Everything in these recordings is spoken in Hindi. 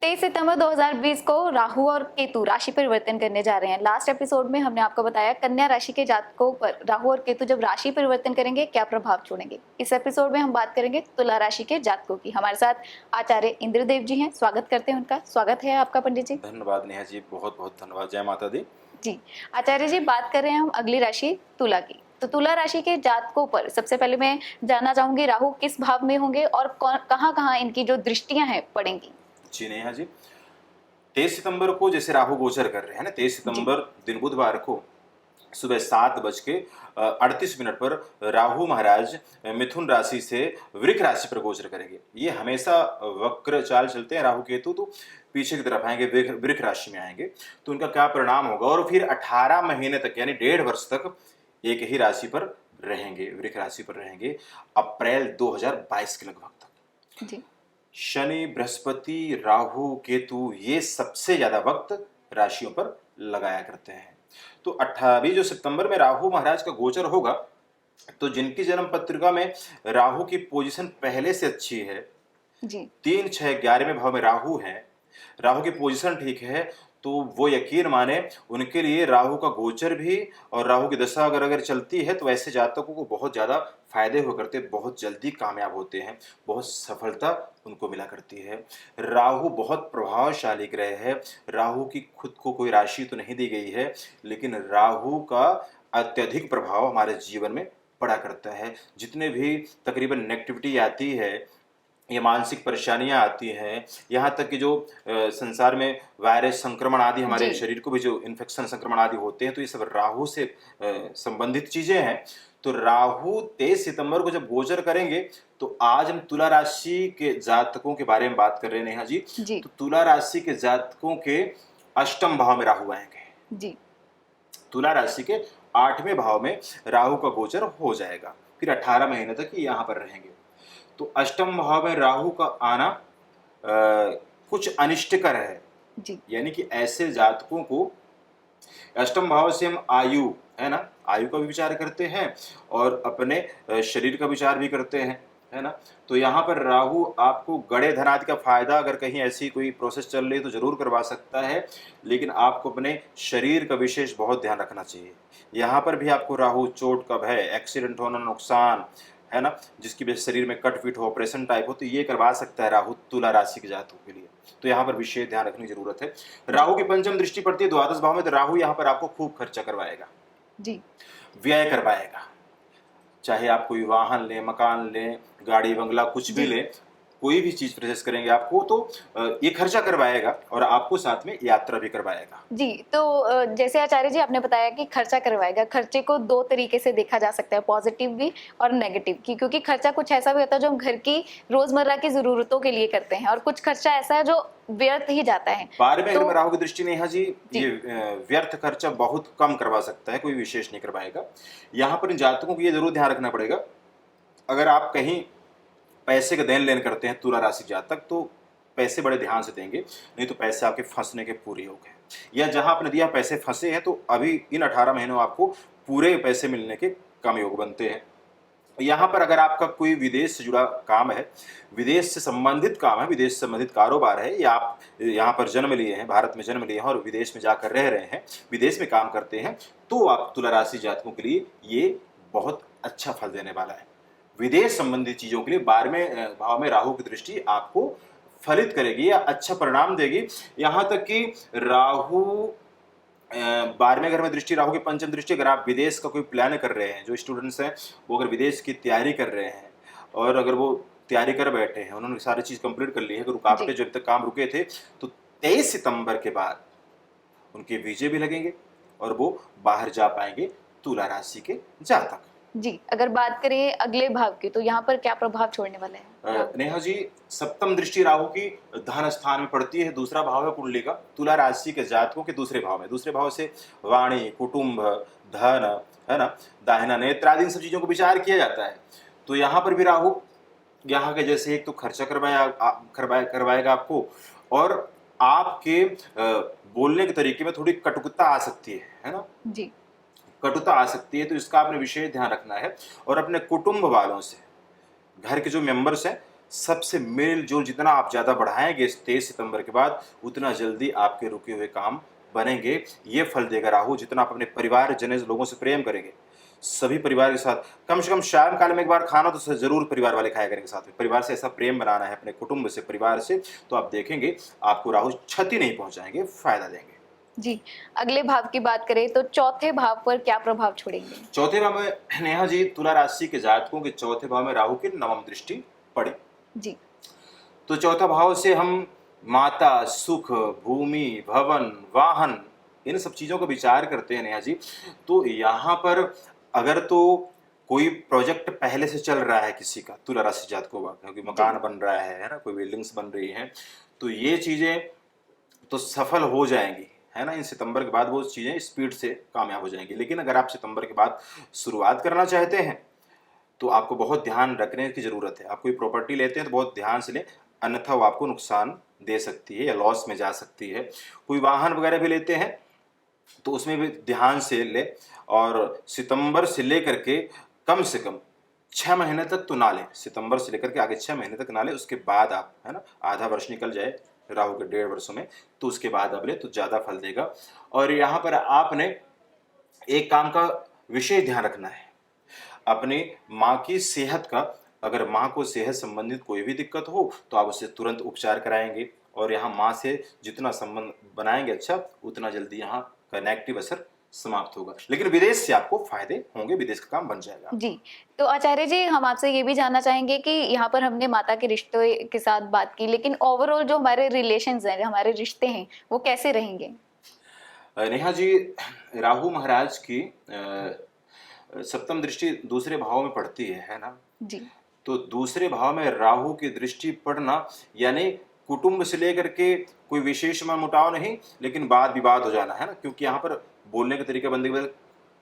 23 सितंबर 2020 को राहु और केतु राशि परिवर्तन करने जा रहे हैं। लास्ट एपिसोड में हमने आपको बताया कन्या राशि के जातकों पर राहु और केतु जब राशि परिवर्तन करेंगे क्या प्रभाव छोड़ेंगे। इस एपिसोड में हम बात करेंगे तुला राशि के जातकों की। हमारे साथ आचार्य इंद्रदेव जी हैं, स्वागत करते हैं उनका। स्वागत है आपका पंडित जी। धन्यवाद नेहा जी, बहुत बहुत धन्यवाद। जय माता दी। जी आचार्य जी, बात कर रहे हैं हम अगली राशि तुला की। तो तुला राशि के जातकों पर सबसे पहले मैं जानना चाहूंगी राहु किस भाव में होंगे और कहाँ कहाँ इनकी जो दृष्टियां हैं पड़ेंगी। जी नेहा जी, 23 सितंबर को जैसे राहु गोचर कर रहे हैं ना, 23 सितंबर दिन बुधवार को सुबह 7:38 पर राहु महाराज मिथुन राशि से वृक राशि पर गोचर करेंगे। ये हमेशा वक्र चाल चलते हैं राहु केतु, तो पीछे की तरफ आएंगे, वृक राशि में आएंगे। तो उनका क्या परिणाम होगा, और फिर 18 महीने तक यानी 1.5 वर्ष तक एक ही राशि पर रहेंगे, वृक राशि पर रहेंगे, अप्रैल 2022 के लगभग तक। जी शनि, बृहस्पति, राहु, केतु ये सबसे ज्यादा वक्त राशियों पर लगाया करते हैं। तो 28 सितंबर में राहु महाराज का गोचर होगा, तो जिनकी जन्म पत्रिका में राहु की पोजीशन पहले से अच्छी है, जी 3, 6, 11वें भाव में राहु है, राहु की पोजीशन ठीक है, तो वो यकीन माने उनके लिए राहु का गोचर भी और राहु की दशा अगर चलती है तो ऐसे जातकों को बहुत ज़्यादा फायदे हुआ करते, बहुत जल्दी कामयाब होते हैं, बहुत सफलता उनको मिला करती है। राहु बहुत प्रभावशाली ग्रह है। राहु की खुद को कोई राशि तो नहीं दी गई है, लेकिन राहु का अत्यधिक प्रभाव हमारे जीवन में पड़ा करता है। जितने भी तकरीबन नेगेटिविटी आती है, ये मानसिक परेशानियां आती हैं, यहाँ तक कि जो संसार में वायरस संक्रमण आदि हमारे शरीर को भी जो इन्फेक्शन संक्रमण आदि होते हैं, तो ये सब राहु से संबंधित चीजें हैं। तो राहु 23 सितंबर को जब गोचर करेंगे, तो आज हम तुला राशि के जातकों के बारे में बात कर रहे हैं नेहा जी। तो तुला राशि के जातकों के अष्टम भाव में राहु आएंगे जी। तुला राशि के 8वें भाव में राहु का गोचर हो जाएगा, फिर 18 महीने तक ये यहाँ पर रहेंगे। तो अष्टम भाव में राहु का आना कुछ अनिष्टकर है जी। यानी कि ऐसे जातकों को अष्टम भाव से हम आयु है ना, आयु का भी विचार करते हैं और अपने शरीर का विचार भी करते हैं, है ना। तो यहाँ पर राहु आपको गड़े धन आदि का फायदा, अगर कहीं ऐसी कोई प्रोसेस चल रही है तो जरूर करवा सकता है, लेकिन आपको अपने शरीर का विशेष बहुत ध्यान रखना चाहिए। यहाँ पर भी आपको राहु चोट का भय, एक्सीडेंट होना, नुकसान, है ना, जिसकी वजह से शरीर में कट फिट हो, ऑपरेशन टाइप हो, तो ये करवा सकता है राहु तुला राशि के जातकों के लिए। तो यहाँ पर विशेष ध्यान रखने की जरूरत है। राहु की पंचम दृष्टि पड़ती है द्वादश भाव में, तो राहु यहाँ पर आपको खूब खर्चा करवाएगा जी, व्यय करवाएगा। चाहे आप कोई वाहन लें, मकान लें, गाड़ी बंगला कुछ भी लें, कोई भी चीज परचेस करेंगे आपको तो ये खर्चा करवाएगा और आपको साथ में यात्रा भी करवाएगा जी। तो जैसे आचार्य जी आपने बताया कि खर्चा करवाएगा, खर्चे को 2 तरीके से देखा जा सकता है, पॉजिटिव भी और नेगेटिव की, क्योंकि खर्चा कुछ ऐसा भी होता है जो हम घर की रोजमर्रा की जरूरतों के लिए करते हैं, और कुछ खर्चा ऐसा है जो व्यर्थ ही जाता है। 12वें में राहु की दृष्टि नेहा जी, ये व्यर्थ खर्चा बहुत कम करवा सकता है, कोई विशेष नहीं करवाएगा। यहाँ पर इन जातकों को ये जरूर ध्यान रखना पड़ेगा, अगर आप कहीं पैसे का देन लेन करते हैं तुला राशि जातक, तो पैसे बड़े ध्यान से देंगे, नहीं तो पैसे आपके फंसने के पूरे योग हैं। या जहां आपने दिया पैसे फंसे हैं, तो अभी इन 18 महीनों आपको पूरे पैसे मिलने के कम योग बनते हैं। यहाँ पर अगर आपका कोई विदेश से जुड़ा काम है, विदेश से संबंधित काम है, विदेश से संबंधित कारोबार है, या आप यहाँ पर जन्म लिए हैं, भारत में जन्म लिए हैं और विदेश में जाकर रह रहे हैं, विदेश में काम करते हैं, तो आप तुला राशि जातकों के लिए ये बहुत अच्छा फल देने वाला है। विदेश संबंधी चीजों के लिए 12वें भाव में राहु की दृष्टि आपको फलित करेगी या अच्छा परिणाम देगी। यहाँ तक कि राहु 12वें घर में दृष्टि, राहु की पंचम दृष्टि, अगर आप विदेश का कोई प्लान कर रहे हैं, जो स्टूडेंट्स हैं वो अगर विदेश की तैयारी कर रहे हैं और अगर वो तैयारी कर बैठे हैं, उन्होंने सारी चीज कंप्लीट कर ली है, अगर रुकावटें जब तक काम रुके थे, तो 23 सितंबर के बाद उनके वीजे भी लगेंगे और वो बाहर जा पाएंगे तुला राशि के जातक जी। अगर बात करें अगले भाव की, तो यहाँ पर क्या प्रभाव छोड़ने वाले हैं नेहा जी। सप्तम दृष्टि राहु की धन स्थान में पड़ती है, दूसरा भाव है कुंडली का, तुला राशि के जातकों के दूसरे भाव में, दूसरे भाव से वाणी, कुटुंब, धन, है ना, दाहिना नेत्र आदि इन सब चीजों को विचार किया जाता है। तो यहाँ पर भी राहु यहाँ के जैसे एक तो खर्चा करवाएगा आपको, और आपके बोलने के तरीके में थोड़ी कटुकता आ सकती है ना जी, कटुता आ सकती है, तो इसका आपने विशेष ध्यान रखना है। और अपने कुटुंब वालों से, घर के जो मेंबर्स हैं, सबसे मेल जोल जितना आप ज़्यादा बढ़ाएंगे इस 23 सितंबर के बाद, उतना जल्दी आपके रुके हुए काम बनेंगे। ये फल देगा राहु। जितना आप अपने परिवार जन लोगों से प्रेम करेंगे, सभी परिवार के साथ कम से कम शाम काल में एक बार खाना तो जरूर परिवार वाले खाया करेंगे साथ में। परिवार से ऐसा प्रेम बनाना है, अपने कुटुंब से, परिवार से, तो आप देखेंगे आपको राहु क्षति नहीं पहुंचाएंगे, फायदा देंगे। जी, अगले भाव की बात करें तो चौथे भाव पर क्या प्रभाव छोड़ेंगे? चौथे भाव में नेहा जी, तुला राशि के जातकों के चौथे भाव में राहु की नवम दृष्टि पड़ी। जी, तो चौथा भाव से हम माता, सुख, भूमि, भवन, वाहन, इन सब चीज़ों का विचार करते हैं नेहा जी। तो यहाँ पर अगर तो कोई प्रोजेक्ट पहले से चल रहा है किसी का, तुला राशि जातकों का, क्योंकि मकान बन रहा है ना, कोई बिल्डिंग्स बन रही हैं, तो ये चीज़ें तो सफल हो जाएंगी, है ना। इन सितंबर के बाद वो चीज़ें स्पीड से कामयाब हो जाएंगी। लेकिन अगर आप सितंबर के बाद शुरुआत करना चाहते हैं, तो आपको बहुत ध्यान रखने की ज़रूरत है। आप कोई प्रॉपर्टी लेते हैं तो बहुत ध्यान से लें, अन्यथा वो आपको नुकसान दे सकती है या लॉस में जा सकती है। कोई वाहन वगैरह भी लेते हैं तो उसमें भी ध्यान से ले, और सितंबर से लेकर के कम से कम 6 महीने तक तो ना लें। सितंबर से लेकर के आगे 6 महीने तक ना लें। उसके बाद आप, है ना, आधा वर्ष निकल जाए राहु के 1.5 वर्षों में, तो उसके बाद आप ले तो ज़्यादा फल देगा। और यहाँ पर आपने एक काम का विशेष ध्यान रखना है, अपनी माँ की सेहत का। अगर माँ को सेहत संबंधित कोई भी दिक्कत हो तो आप उससे तुरंत उपचार कराएंगे, और यहाँ माँ से जितना संबंध बनाएंगे अच्छा, उतना जल्दी यहाँ का नेगेटिव असर समाप्त होगा। लेकिन विदेश से आपको फायदे होंगे, विदेश का काम बन जाएगा। जी। तो आचार्य जी, हम आपसे ये भी जानना चाहेंगे कि यहाँ पर हमने माता के रिश्ते के साथ बात की, लेकिन ओवरऑल जो हमारे रिलेशंस हैं, हमारे रिश्ते हैं, वो कैसे रहेंगे? नेहा जी, राहु महाराज की सप्तम दृष्टि दूसरे भाव में पड़ती है ना। जी, तो दूसरे भाव में राहु की दृष्टि पड़ना यानी कुटुंब से लेकर के कोई विशेष मनमुटाव नहीं, लेकिन वाद विवाद हो जाना, है ना। क्योंकि यहाँ पर बोलने का तरीका बंदे के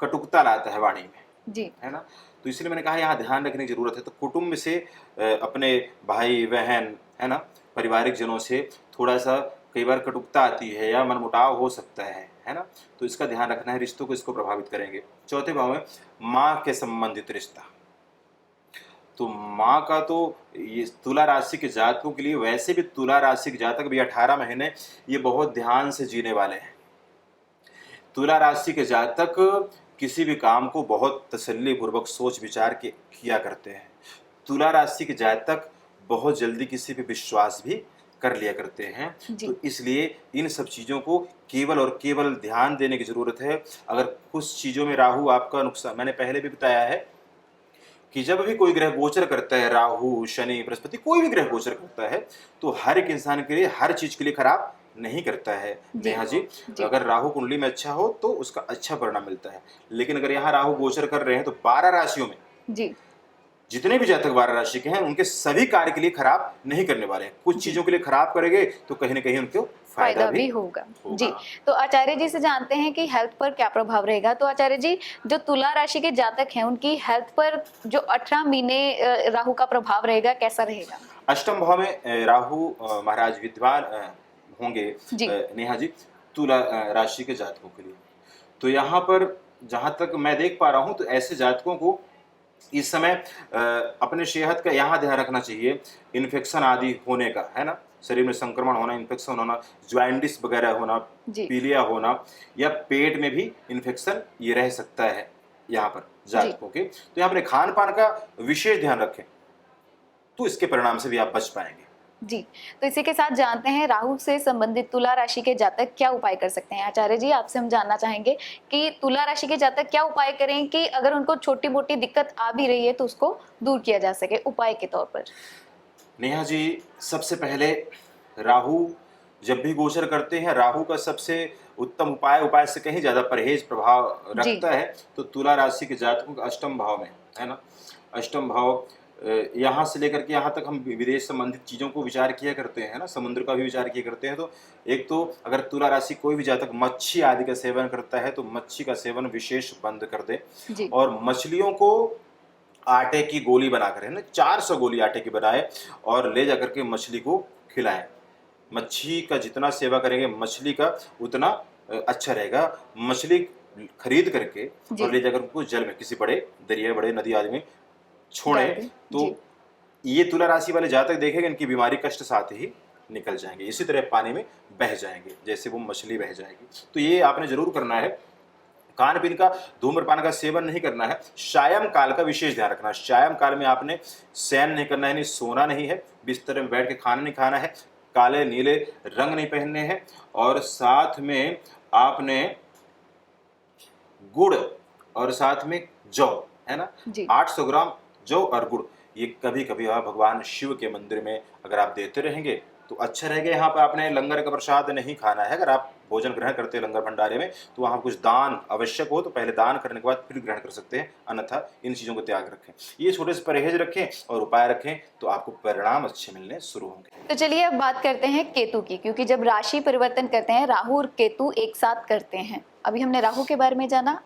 कटुकता लाता है वाणी में, जी, है ना। तो इसलिए मैंने कहा यहाँ ध्यान रखने की जरूरत है। तो कुटुंब से अपने भाई बहन, है ना, पारिवारिक जनों से थोड़ा सा कई बार कटुकता आती है या मनमुटाव हो सकता है ना। तो इसका ध्यान रखना है, रिश्तों को इसको प्रभावित करेंगे। चौथे भाव में माँ के संबंधित रिश्ता, तो माँ का तो ये तुला राशि के जातकों के लिए, वैसे भी तुला राशि के जातक भी 18 महीने ये बहुत ध्यान से जीने वाले हैं। तुला राशि के जातक किसी भी काम को बहुत तसल्ली पूर्वक सोच विचार के किया करते हैं। तुला राशि के जातक बहुत जल्दी किसी पे विश्वास भी कर लिया करते हैं। जी, तो इसलिए इन सब चीज़ों को केवल और केवल ध्यान देने की ज़रूरत है। अगर कुछ चीज़ों में राहु आपका नुकसान, मैंने पहले भी बताया है कि जब भी कोई ग्रह गोचर करता है, राहु, शनि, बृहस्पति, कोई भी ग्रह गोचर करता है, तो हर एक इंसान के लिए, हर चीज के लिए खराब नहीं करता है जी, नेहा जी। जी, अगर राहु कुंडली में अच्छा हो तो उसका अच्छा परिणाम मिलता है। लेकिन अगर यहाँ राहु गोचर कर रहे हैं तो 12 राशियों में जी, जितने भी जातक 12 राशि के हैं, उनके सभी कार्य के लिए खराब नहीं करने वाले हैं। कुछ जी। चीजों के लिए खराब करेंगे तो कहीं ना कहीं उनको फायदा फायदा भी भी होगा। होगा। जी, तो आचार्य जी से जानते हैं कि हेल्थ पर क्या प्रभाव रहेगा। तो आचार्य जी, जो तुला राशि के जातक हैं, उनकी हेल्थ पर जो 18 महीने राहु का प्रभाव रहेगा, कैसा रहेगा? अष्टम भाव में राहु महाराज विद्वान होंगे जी, नेहा जी, तुला राशि के जातकों के लिए। तो यहाँ पर जहाँ तक मैं देख पा रहा हूँ, तो ऐसे जातकों को इस समय अपने सेहत का यहाँ ध्यान रखना चाहिए। इन्फेक्शन आदि होने का, है ना, शरीर में संक्रमण होना, इन्फेक्शन होना, ज्वाइंटिस वगैरह होना, जी, पीलिया होना, या पेट में भी इन्फेक्शन ये रह सकता है यहाँ पर जी, जातकों के। तो यहाँ अपने खान पान का विशेष ध्यान रखें, तो इसके परिणाम से भी आप बच पाएंगे। जी। तो इसी के साथ जानते हैं राहु से संबंधित तुला राशि के जातक क्या उपाय कर सकते हैं। आचार्य जी, आपसे हम जानना चाहेंगे कि तुला राशि के जातक क्या उपाय करें कि अगर उनको छोटी-मोटी दिक्कत आ भी रही है तो उसको दूर किया जा सके, उपाय के तौर पर? नेहा जी, सबसे पहले राहु जब भी गोचर करते हैं, राहु का सबसे उत्तम उपाय से कहीं ज़्यादा परहेज प्रभाव जी, रखता है। तो तुला राशि के जातकों का अष्टम भाव में, है ना, अष्टम भाव यहाँ से लेकर के यहाँ तक हम विदेश संबंधित चीज़ों को विचार किया करते हैं ना, समुद्र का भी विचार किया करते हैं। तो एक तो अगर तुला राशि कोई भी जातक मच्छी आदि का सेवन करता है तो मच्छी का सेवन विशेष बंद कर दे, जी, और मछलियों को आटे की गोली बनाकर, है ना, 400 गोली आटे की बनाए और ले जाकर के मछली को खिलाएं। मच्छी का जितना सेवा करेंगे मछली का उतना अच्छा रहेगा। मछली खरीद करके जी, और ले जाकर उनको जल में किसी बड़े दरिया, बड़े नदी आदि में छोड़ें, डाल दें। तो जी, ये तुला राशि वाले जातक देखेंगे इनकी बीमारी कष्ट साथ ही निकल जाएंगे, इसी तरह पानी में बह जाएंगे जैसे वो मछली बह जाएगी। तो ये आपने जरूर करना है। खान पीन का, धूम्रपान का सेवन नहीं करना है। सायं काल का विशेष ध्यान रखना है। सायं काल में आपने शयन नहीं करना है, नहीं सोना नहीं है, बिस्तर में बैठ के खाना नहीं खाना है, काले नीले रंग नहीं पहनने हैं, और साथ में आपने गुड़ और साथ में जौ, है ना, जी 800 ग्राम जौ और गुड़, ये कभी कभी आप भगवान शिव के मंदिर में अगर आप देते रहेंगे तो अच्छा रहेगा। यहाँ पर आपने लंगर का प्रसाद नहीं खाना है। अगर आप भोजन ग्रहण करते हैं लंगर भंडारे में तो वहाँ कुछ दान आवश्यक हो तो पहले दान करने के बाद फिर ग्रहण कर सकते हैं, अन्यथा इन चीज़ों को त्याग रखें। ये छोटे से परहेज रखें और उपाय रखें तो आपको परिणाम अच्छे मिलने शुरू होंगे। तो चलिए अब बात करते हैं केतु की, क्योंकि जब राशि परिवर्तन करते हैं राहु और केतु एक साथ करते हैं। अभी हमने राहु के बारे में जाना,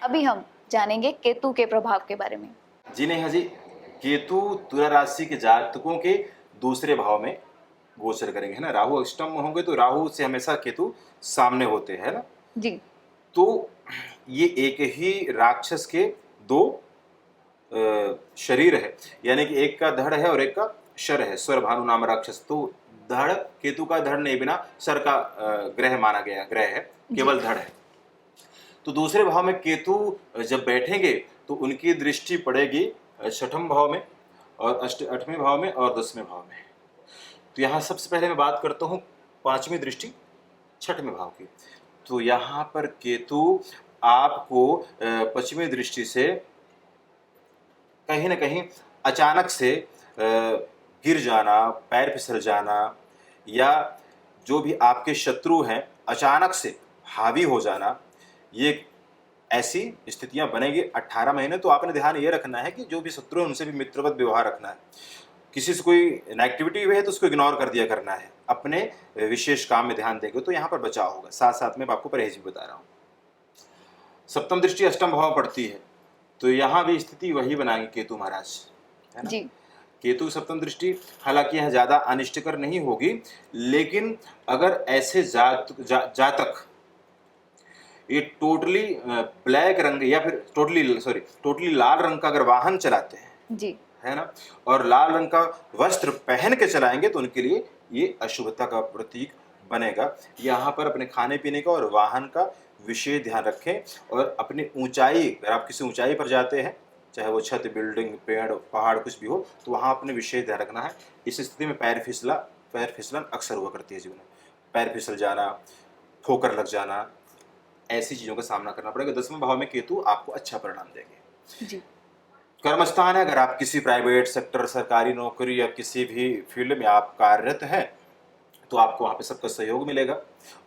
अभी हम जानेंगे केतु के प्रभाव के बारे में। जी नहीं, हाँ जी, केतु तुला राशि के जातकों के दूसरे भाव में गोचर करेंगे, है ना। राहु अष्टम में होंगे तो राहु से हमेशा केतु सामने होते हैं, है ना। जी तो ये एक ही राक्षस के दो शरीर है, यानी कि एक का धड़ है और एक का शर है। स्वर भानु नाम राक्षस, तो धड़, केतु का धड़ नहीं, बिना सर का ग्रह माना गया, ग्रह है, केवल धड़ है। तो दूसरे भाव में केतु जब बैठेंगे तो उनकी दृष्टि पड़ेगी छठम भाव में और आठवें भाव में और 10वें भाव में। तो यहाँ सबसे पहले मैं बात करता हूँ पांचवी दृष्टि छठवें भाव की। तो यहाँ पर केतु आपको पश्चिमी दृष्टि से कहीं ना कहीं अचानक से गिर जाना, पैर फिसल जाना, या जो भी आपके शत्रु हैं अचानक से हावी हो जाना, ये ऐसी स्थितियां बनेगी 18 महीने। तो आपने ध्यान ये रखना है कि जो भी शत्रु है उनसे भी मित्रवत व्यवहार रखना है। किसी से कोई नेगेटिविटी हुई है तो उसको इग्नोर कर दिया करना है, अपने विशेष काम में ध्यान देंगे तो यहाँ पर बचाव होगा। साथ साथ में आपको परहेज भी बता रहा हूँ। सप्तम दृष्टि अष्टम भाव पड़ती है तो यहाँ भी स्थिति वही बनाएंगे केतु महाराज, है ना। जी केतु सप्तम दृष्टि हालांकि यहाँ ज्यादा अनिष्टकर नहीं होगी, लेकिन अगर ऐसे जातक ये टोटली ब्लैक रंग या फिर टोटली लाल रंग का अगर वाहन चलाते हैं, जी है ना, और लाल रंग का वस्त्र पहन के चलाएंगे तो उनके लिए ये अशुभता का प्रतीक बनेगा। यहाँ पर अपने खाने पीने का और वाहन का विशेष ध्यान रखें, और अपनी ऊंचाई, अगर आप किसी ऊंचाई पर जाते हैं, चाहे वो छत, बिल्डिंग, पेड़, पहाड़ कुछ भी हो, तो वहाँ अपने विशेष ध्यान रखना है। इस स्थिति में पैर फिसलन अक्सर हुआ करती है जीवन में। पैर फिसल जाना, ठोकर लग जाना, ऐसी चीज़ों का सामना करना पड़ेगा। 10वें भाव में केतु आपको अच्छा परिणाम देंगे। जी कर्मस्थान है, अगर आप किसी प्राइवेट सेक्टर, सरकारी नौकरी या किसी भी फील्ड में आप कार्यरत हैं तो आपको वहाँ पे सबका सहयोग मिलेगा।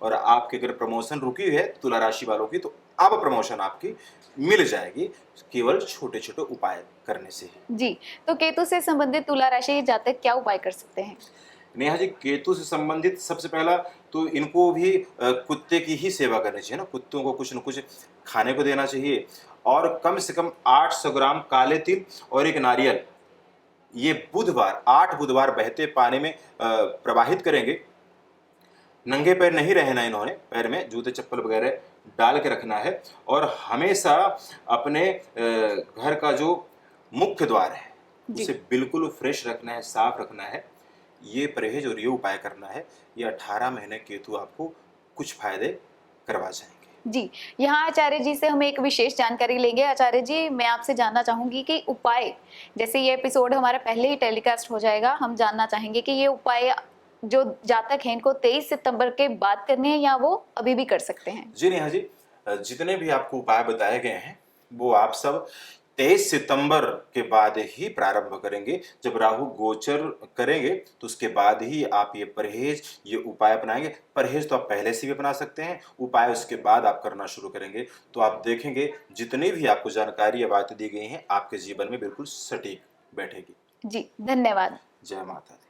और आपके अगर प्रमोशन रुकी है तुला राशि वालों की तो अब प्रमोशन आपकी मिल जाएगी, केवल छोटे छोटे उपाय करने से ही। जी तो केतु से संबंधित तुला राशि के जातक क्या उपाय कर सकते हैं? नेहा जी, केतु से संबंधित सबसे पहला तो इनको भी कुत्ते की ही सेवा करनी चाहिए ना। कुत्तों को कुछ न कुछ खाने को देना चाहिए, और कम से कम 800 ग्राम काले तिल और एक नारियल, ये 8 बुधवार बहते पानी में प्रवाहित करेंगे। नंगे पैर नहीं रहना, इन्होंने पैर में जूते चप्पल वगैरह डाल के रखना है, और हमेशा अपने घर का जो मुख्य द्वार है उसे बिल्कुल फ्रेश रखना है, साफ रखना है। ये परहेज और ये उपाय करना है। ये 18 महीने केतु आपको कुछ फायदे करवा जाएंगे। जी यहाँ आचार्य जी से हम एक विशेष जानकारी लेंगे। आचार्य जी, मैं आपसे जानना चाहूंगी कि उपाय, जैसे ये एपिसोड हमारा पहले ही टेलीकास्ट हो जाएगा, हम जानना चाहेंगे कि ये उपाय जो जातक हैं इनको 23 सितंबर के बाद करने हैं या वो अभी भी कर सकते हैं? जी नेहा जी, जितने भी आपको उपाय बताए गए हैं वो आप सब 23 सितंबर के बाद ही प्रारंभ करेंगे। जब राहु गोचर करेंगे तो उसके बाद ही आप ये परहेज, ये उपाय अपनाएंगे। परहेज तो आप पहले से भी अपना सकते हैं, उपाय उसके बाद आप करना शुरू करेंगे तो आप देखेंगे जितनी भी आपको जानकारी या बातें दी गई हैं आपके जीवन में बिल्कुल सटीक बैठेगी। जी धन्यवाद। जय माता दी।